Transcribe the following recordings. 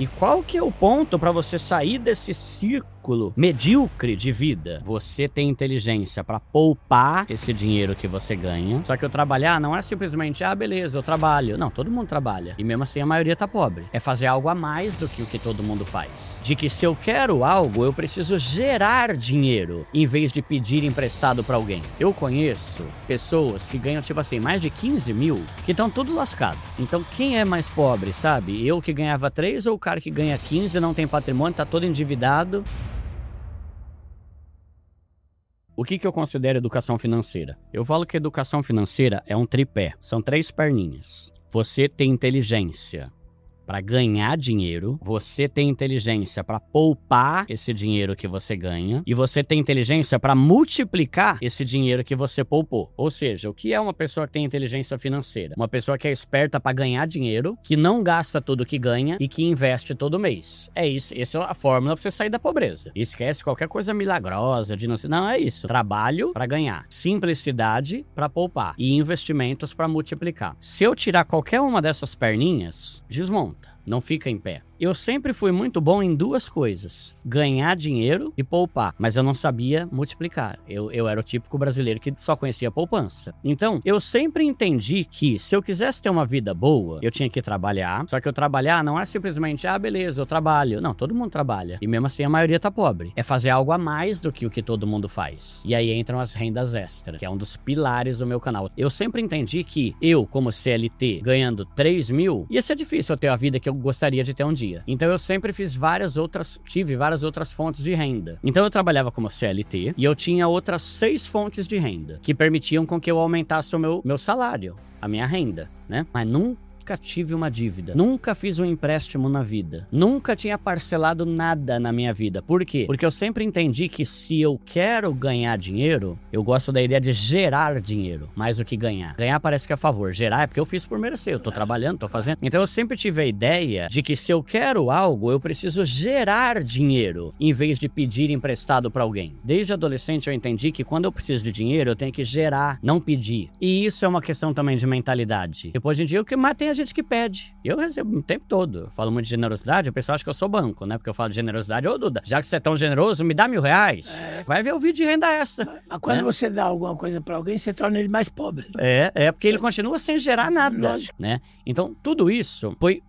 E qual que é o ponto para você sair desse círculo medíocre de vida? Você tem inteligência para poupar esse dinheiro que você ganha. Só que eu trabalhar não é simplesmente, beleza, eu trabalho. Não, todo mundo trabalha. E mesmo assim a maioria tá pobre. É fazer algo a mais do que o que todo mundo faz. De que se eu quero algo, eu preciso gerar dinheiro, em vez de pedir emprestado para alguém. Eu conheço pessoas que ganham, tipo assim, mais de 15 mil, que estão tudo lascado. Então quem é mais pobre, sabe? Eu que ganhava 3 ou o cara que ganha 15, não tem patrimônio, tá todo endividado? O que eu considero educação financeira? Eu falo que educação financeira é um tripé. São 3 perninhas. Você tem inteligência para ganhar dinheiro, você tem inteligência para poupar esse dinheiro que você ganha e você tem inteligência para multiplicar esse dinheiro que você poupou. Ou seja, o que é uma pessoa que tem inteligência financeira? Uma pessoa que é esperta para ganhar dinheiro, que não gasta tudo que ganha e que investe todo mês. É isso, essa é a fórmula para você sair da pobreza. Esquece qualquer coisa milagrosa de não é isso. Trabalho para ganhar, simplicidade para poupar e investimentos para multiplicar. Se eu tirar qualquer uma dessas perninhas, desmonta. Não fica em pé. Eu sempre fui muito bom em 2 coisas: ganhar dinheiro e poupar, mas eu não sabia multiplicar. Eu era o típico brasileiro que só conhecia poupança. Então, eu sempre entendi que se eu quisesse ter uma vida boa, eu tinha que trabalhar. Só que eu trabalhar não é simplesmente, beleza, eu trabalho. Não, todo mundo trabalha. E mesmo assim a maioria tá pobre. É fazer algo a mais do que o que todo mundo faz. E aí entram as rendas extras, que é um dos pilares do meu canal. Eu sempre entendi que eu, como CLT, ganhando 3 mil, ia ser difícil eu ter a vida que eu gostaria de ter um dia. Então eu sempre tive várias outras fontes de renda. Então eu trabalhava como CLT e eu tinha outras 6 fontes de renda que permitiam com que eu aumentasse o meu salário, a minha renda, né? Mas nunca tive uma dívida, nunca fiz um empréstimo na vida, nunca tinha parcelado nada na minha vida. Por quê? Porque eu sempre entendi que se eu quero ganhar dinheiro, eu gosto da ideia de gerar dinheiro, mais do que ganhar. Ganhar parece que é a favor, gerar é porque eu fiz por merecer, eu tô trabalhando, tô fazendo. Então eu sempre tive a ideia de que se eu quero algo, eu preciso gerar dinheiro, em vez de pedir emprestado pra alguém. Desde adolescente eu entendi que quando eu preciso de dinheiro, eu tenho que gerar, não pedir. E isso é uma questão também de mentalidade. Depois em dia, o que mais tem a gente que pede. Eu recebo o tempo todo. Eu falo muito de generosidade, o pessoal acha que eu sou banco, né? Porque eu falo de generosidade. Ô, Duda, já que você é tão generoso, me dá R$1.000. Vai ver o vídeo de renda extra. Mas quando você dá alguma coisa pra alguém, você torna ele mais pobre. Porque ele continua sem gerar nada. Lógico. Né? Então, tudo isso foi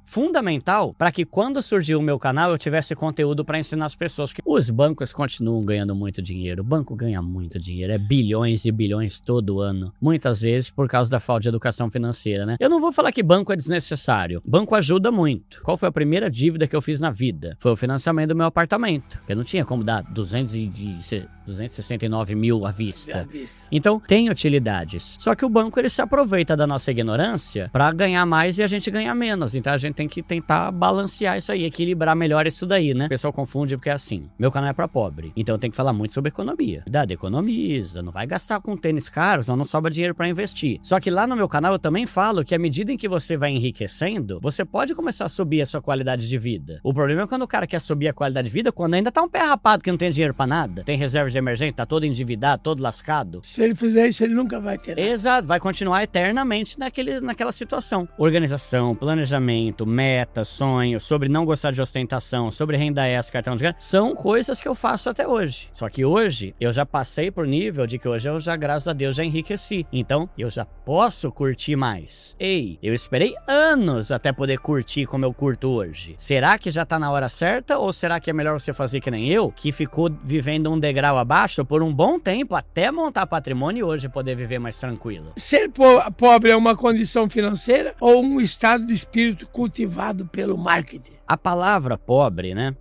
fundamental para que quando surgiu o meu canal eu tivesse conteúdo para ensinar as pessoas, porque os bancos continuam ganhando muito dinheiro. O banco ganha muito dinheiro, é bilhões e bilhões todo ano, muitas vezes por causa da falta de educação financeira, né? Eu não vou falar que banco é desnecessário, banco ajuda muito. Qual foi a primeira dívida que eu fiz na vida? Foi o financiamento do meu apartamento, eu não tinha como dar 269 mil à vista. Então tem utilidades, só que o banco ele se aproveita da nossa ignorância para ganhar mais e a gente ganha menos. Então a gente tem que tentar balancear isso aí, equilibrar melhor isso daí, né? O pessoal confunde porque é assim, meu canal é pra pobre, então eu tenho que falar muito sobre economia. Cuidado, economiza, não vai gastar com tênis caros, senão não sobra dinheiro pra investir. Só que lá no meu canal eu também falo que à medida em que você vai enriquecendo, você pode começar a subir a sua qualidade de vida. O problema é quando o cara quer subir a qualidade de vida quando ainda tá um pé rapado que não tem dinheiro pra nada, tem reserva de emergência, tá todo endividado, todo lascado. Se ele fizer isso, ele nunca vai ter nada. Exato, vai continuar eternamente naquela situação. Organização, planejamento, metas, sonhos, sobre não gostar de ostentação, sobre renda extra, cartão de crédito, são coisas que eu faço até hoje. Só que hoje, eu já passei por nível de que hoje eu já, graças a Deus, já enriqueci. Então, eu já posso curtir mais. Ei, eu esperei anos até poder curtir como eu curto hoje. Será que já tá na hora certa? Ou será que é melhor você fazer que nem eu, que ficou vivendo um degrau abaixo por um bom tempo, até montar patrimônio e hoje poder viver mais tranquilo? Ser pobre é uma condição financeira ou um estado de espírito cultivado pelo marketing? A palavra pobre, né?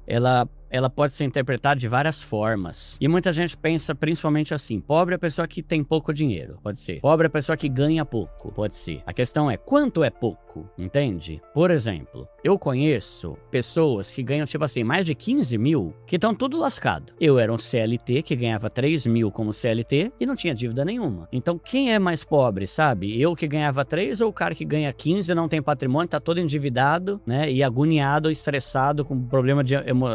Ela pode ser interpretada de várias formas. E muita gente pensa principalmente assim: pobre é a pessoa que tem pouco dinheiro, pode ser. Pobre é a pessoa que ganha pouco, pode ser. A questão é, quanto é pouco? Entende? Por exemplo, eu conheço pessoas que ganham, tipo assim, mais de 15 mil, que estão tudo lascado. Eu era um CLT que ganhava 3 mil como CLT e não tinha dívida nenhuma. Então, quem é mais pobre, sabe? Eu que ganhava 3 ou o cara que ganha 15 e não tem patrimônio, tá todo endividado, né? E agoniado, estressado, com problema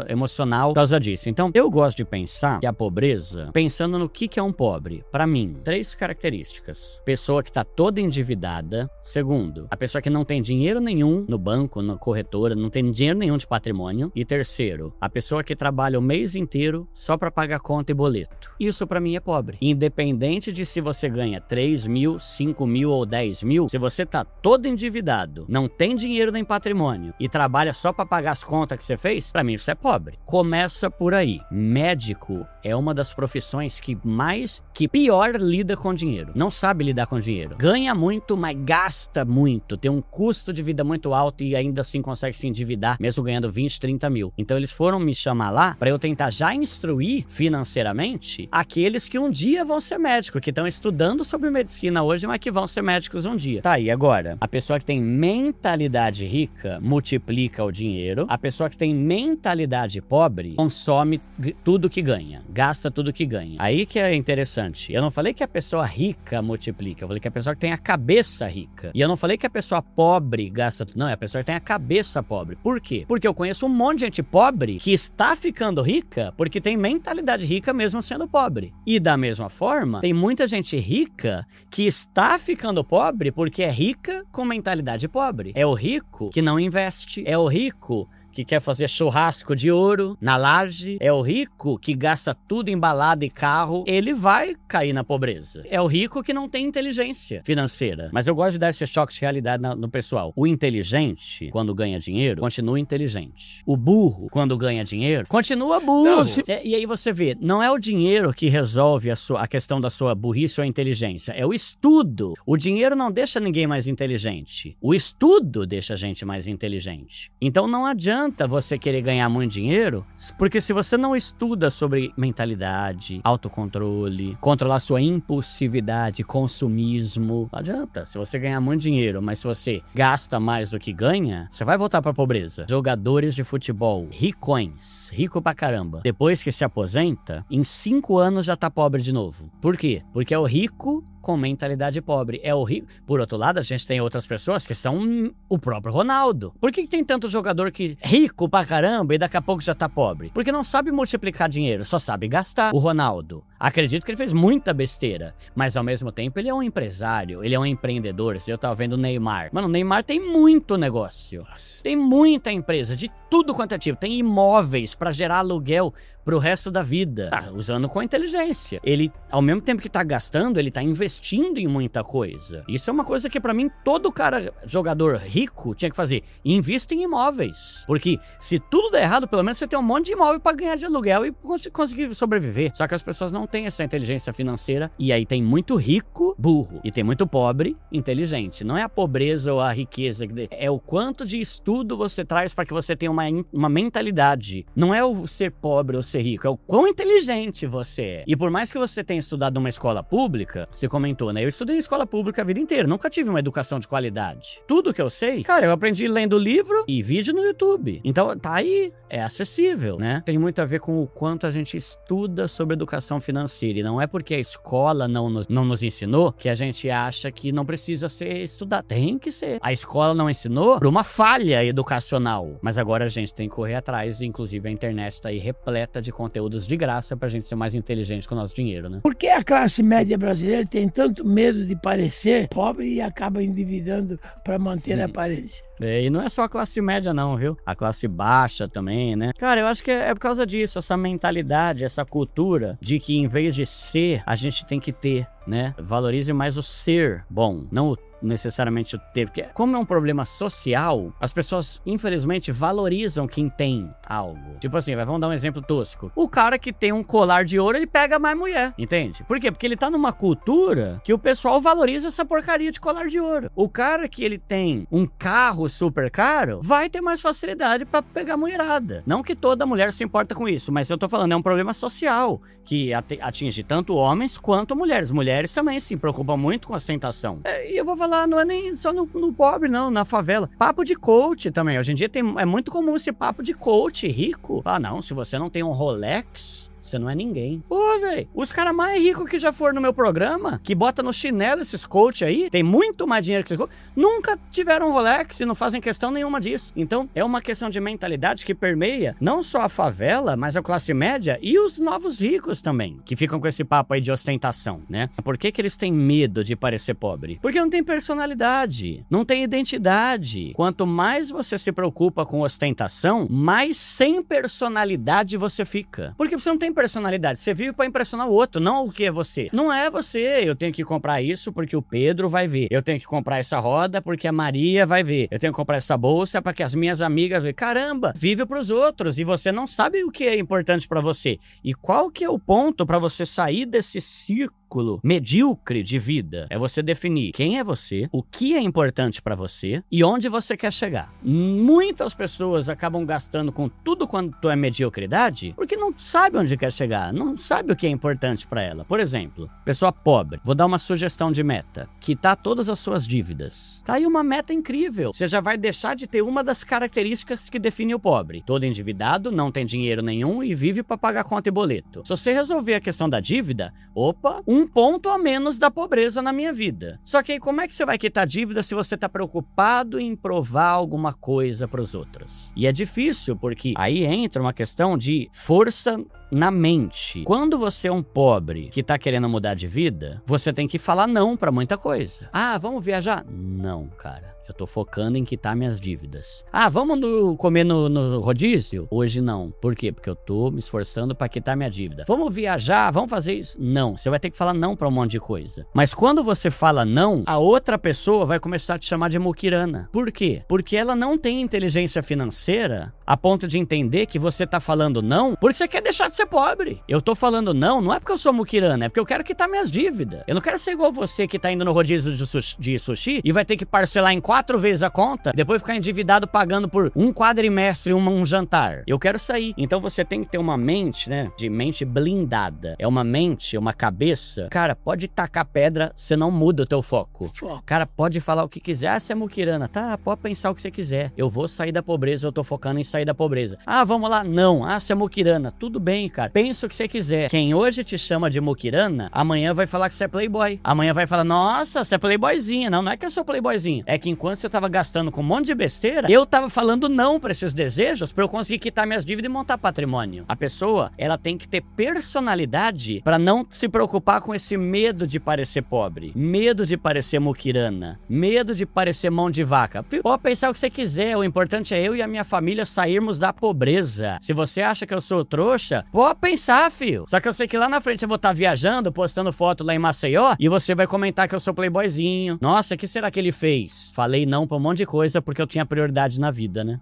emocional educacional por causa disso. Então, eu gosto de pensar que a pobreza, pensando no que é um pobre, pra mim, 3 características. Pessoa que tá toda endividada. Segundo, a pessoa que não tem dinheiro nenhum no banco, na corretora, não tem dinheiro nenhum de patrimônio. E terceiro, a pessoa que trabalha o mês inteiro só pra pagar conta e boleto. Isso pra mim é pobre. Independente de se você ganha 3 mil, 5 mil ou 10 mil, se você tá todo endividado, não tem dinheiro nem patrimônio e trabalha só pra pagar as contas que você fez, pra mim isso é pobre. Começa por aí. Médico é uma das profissões que pior lida com dinheiro. Não sabe lidar com dinheiro. Ganha muito, mas gasta muito. Tem um custo de vida muito alto e ainda assim consegue se endividar, mesmo ganhando 20, 30 mil. Então eles foram me chamar lá pra eu tentar já instruir financeiramente aqueles que um dia vão ser médicos, que estão estudando sobre medicina hoje, mas que vão ser médicos um dia. Tá, e agora? A pessoa que tem mentalidade rica multiplica o dinheiro. A pessoa que tem mentalidade pobre consome tudo que ganha. Gasta tudo que ganha. Aí que é interessante. Eu não falei que a pessoa rica multiplica. Eu falei que a pessoa que tem a cabeça rica. E eu não falei que a pessoa pobre gasta tudo. Não, é a pessoa que tem a cabeça pobre. Por quê? Porque eu conheço um monte de gente pobre que está ficando rica porque tem mentalidade rica mesmo sendo pobre. E da mesma forma, tem muita gente rica que está ficando pobre porque é rica com mentalidade pobre. É o rico que não investe. É o rico que quer fazer churrasco de ouro na laje. É o rico que gasta tudo em balada e carro. Ele vai cair na pobreza. É o rico que não tem inteligência financeira. Mas eu gosto de dar esse choque de realidade no pessoal. O inteligente, quando ganha dinheiro, continua inteligente. O burro, quando ganha dinheiro, continua burro. Não, e aí você vê, não é o dinheiro que resolve a questão da sua burrice ou inteligência. É o estudo. O dinheiro não deixa ninguém mais inteligente. O estudo deixa a gente mais inteligente. Então não adianta você querer ganhar muito dinheiro, porque se você não estuda sobre mentalidade, autocontrole, controlar sua impulsividade, consumismo, não adianta. Se você ganhar muito dinheiro, mas se você gasta mais do que ganha, você vai voltar pra pobreza. Jogadores de futebol, ricões, rico pra caramba, depois que se aposenta, em 5 anos já tá pobre de novo. Por quê? Porque é o rico com mentalidade pobre. É o rico. Por outro lado, a gente tem outras pessoas que são o próprio Ronaldo. Por que tem tanto jogador que rico pra caramba e daqui a pouco já tá pobre? Porque não sabe multiplicar dinheiro, só sabe gastar. O Ronaldo, acredito que ele fez muita besteira, mas ao mesmo tempo ele é um empresário, ele é um empreendedor. Eu tava vendo o Neymar. Mano, o Neymar tem muito negócio. Tem muita empresa, de tudo quanto é tipo. Tem imóveis pra gerar aluguel pro resto da vida. Tá usando com inteligência. Ele, ao mesmo tempo que tá gastando, ele tá investindo em muita coisa. Isso é uma coisa que pra mim todo cara, jogador rico, tinha que fazer. Invista em imóveis. Porque se tudo der errado, pelo menos você tem um monte de imóvel pra ganhar de aluguel e conseguir sobreviver. Só que as pessoas não têm essa inteligência financeira. E aí tem muito rico, burro. E tem muito pobre, inteligente. Não é a pobreza ou a riqueza. É o quanto de estudo você traz pra que você tenha uma mentalidade. Não é o ser pobre ou ser rico, é o quão inteligente você é. E por mais que você tenha estudado numa escola pública, você comentou, né? Eu estudei em escola pública a vida inteira, nunca tive uma educação de qualidade. Tudo que eu sei, cara, eu aprendi lendo livro e vídeo no YouTube. Então, tá aí, é acessível, né? Tem muito a ver com o quanto a gente estuda sobre educação financeira. E não é porque a escola não nos ensinou que a gente acha que não precisa ser estudado. Tem que ser. A escola não ensinou por uma falha educacional. Mas agora a gente tem que correr atrás, inclusive a internet tá aí repleta de conteúdos de graça pra gente ser mais inteligente com o nosso dinheiro, né? Por que a classe média brasileira tem tanto medo de parecer pobre e acaba endividando para manter a aparência? E não é só a classe média não, viu? A classe baixa também, né? Cara, eu acho que é por causa disso, essa mentalidade, essa cultura de que em vez de ser, a gente tem que ter, né? Valorize mais o ser bom, não o necessariamente o ter, porque como é um problema social, as pessoas infelizmente valorizam quem tem algo. Tipo assim, vamos dar um exemplo tosco. O cara que tem um colar de ouro, ele pega mais mulher, entende? Por quê? Porque ele tá numa cultura que o pessoal valoriza essa porcaria de colar de ouro. O cara que ele tem um carro super caro, vai ter mais facilidade pra pegar mulherada. Não que toda mulher se importa com isso, mas eu tô falando, é um problema social que atinge tanto homens quanto mulheres. Mulheres também se preocupam muito com a ostentação. E eu vou falar, não é nem só no pobre, não, na favela. Papo de coach também. Hoje em dia é muito comum esse papo de coach rico. Ah, não, se você não tem um Rolex, Você não é ninguém. Pô, velho, os caras mais ricos que já foram no meu programa, que bota no chinelo esses coach aí, tem muito mais dinheiro que esses coach, nunca tiveram Rolex e não fazem questão nenhuma disso. Então, é uma questão de mentalidade que permeia não só a favela, mas a classe média e os novos ricos também, que ficam com esse papo aí de ostentação, né? Por que eles têm medo de parecer pobre? Porque não tem personalidade, não tem identidade. Quanto mais você se preocupa com ostentação, mais sem personalidade você fica. Porque você não tem personalidade, você vive pra impressionar o outro, não o que é você. Não é você, eu tenho que comprar isso porque o Pedro vai ver. Eu tenho que comprar essa roda porque a Maria vai ver. Eu tenho que comprar essa bolsa para que as minhas amigas vejam. Caramba, vive pros outros e você não sabe o que é importante pra você. E qual que é o ponto pra você sair desse círculo medíocre de vida? É você definir quem é você, o que é importante pra você e onde você quer chegar. Muitas pessoas acabam gastando com tudo quanto é mediocridade porque não sabe onde quer chegar, não sabe o que é importante pra ela. Por exemplo, pessoa pobre, vou dar uma sugestão de meta: quitar todas as suas dívidas. Tá aí uma meta incrível. Você já vai deixar de ter uma das características que define o pobre: todo endividado, não tem dinheiro nenhum e vive pra pagar conta e boleto. Se você resolver a questão da dívida, opa, um ponto a menos da pobreza na minha vida. Só que aí como é que você vai quitar dívida se você tá preocupado em provar alguma coisa pros outros? E é difícil, porque aí entra uma questão de força na mente. Quando você é um pobre que tá querendo mudar de vida, você tem que falar não pra muita coisa. Ah, vamos viajar? Não, cara. Eu tô focando em quitar minhas dívidas. Ah, vamos comer no rodízio? Hoje não. Por quê? Porque eu tô me esforçando pra quitar minha dívida. Vamos viajar? Vamos fazer isso? Não. Você vai ter que falar não pra um monte de coisa. Mas quando você fala não, a outra pessoa vai começar a te chamar de muquirana. Por quê? Porque ela não tem inteligência financeira a ponto de entender que você tá falando não porque você quer deixar de ser pobre. Eu tô falando não é porque eu sou muquirana, é porque eu quero quitar minhas dívidas. Eu não quero ser igual você que tá indo no rodízio de sushi e vai ter que parcelar em 4 vezes a conta, depois ficar endividado pagando por um quadrimestre um jantar. Eu quero sair. Então você tem que ter uma mente, né, de mente blindada. É uma mente, uma cabeça. Cara, pode tacar pedra, você não muda o teu foco. Cara, pode falar o que quiser. Ah, você é muquirana. Tá, pode pensar o que você quiser. Eu vou sair da pobreza, eu tô focando em sair da pobreza. Ah, vamos lá. Não. Ah, você é muquirana. Tudo bem, cara. Pensa o que você quiser. Quem hoje te chama de muquirana, amanhã vai falar que você é playboy. Amanhã vai falar, nossa, você é playboyzinha. Não é que eu sou playboyzinha. É que enquanto você tava gastando com um monte de besteira, eu tava falando não pra esses desejos pra eu conseguir quitar minhas dívidas e montar patrimônio. A pessoa, ela tem que ter personalidade pra não se preocupar com esse medo de parecer pobre, medo de parecer muquirana, medo de parecer mão de vaca. Pode pensar o que você quiser, o importante é eu e a minha família sairmos da pobreza. Se você acha que eu sou trouxa, pode pensar, filho. Só que eu sei que lá na frente eu vou estar viajando, postando foto lá em Maceió, e você vai comentar que eu sou playboyzinho. Nossa, o que será que ele fez? Falei não pra um monte de coisa porque eu tinha prioridade na vida, né?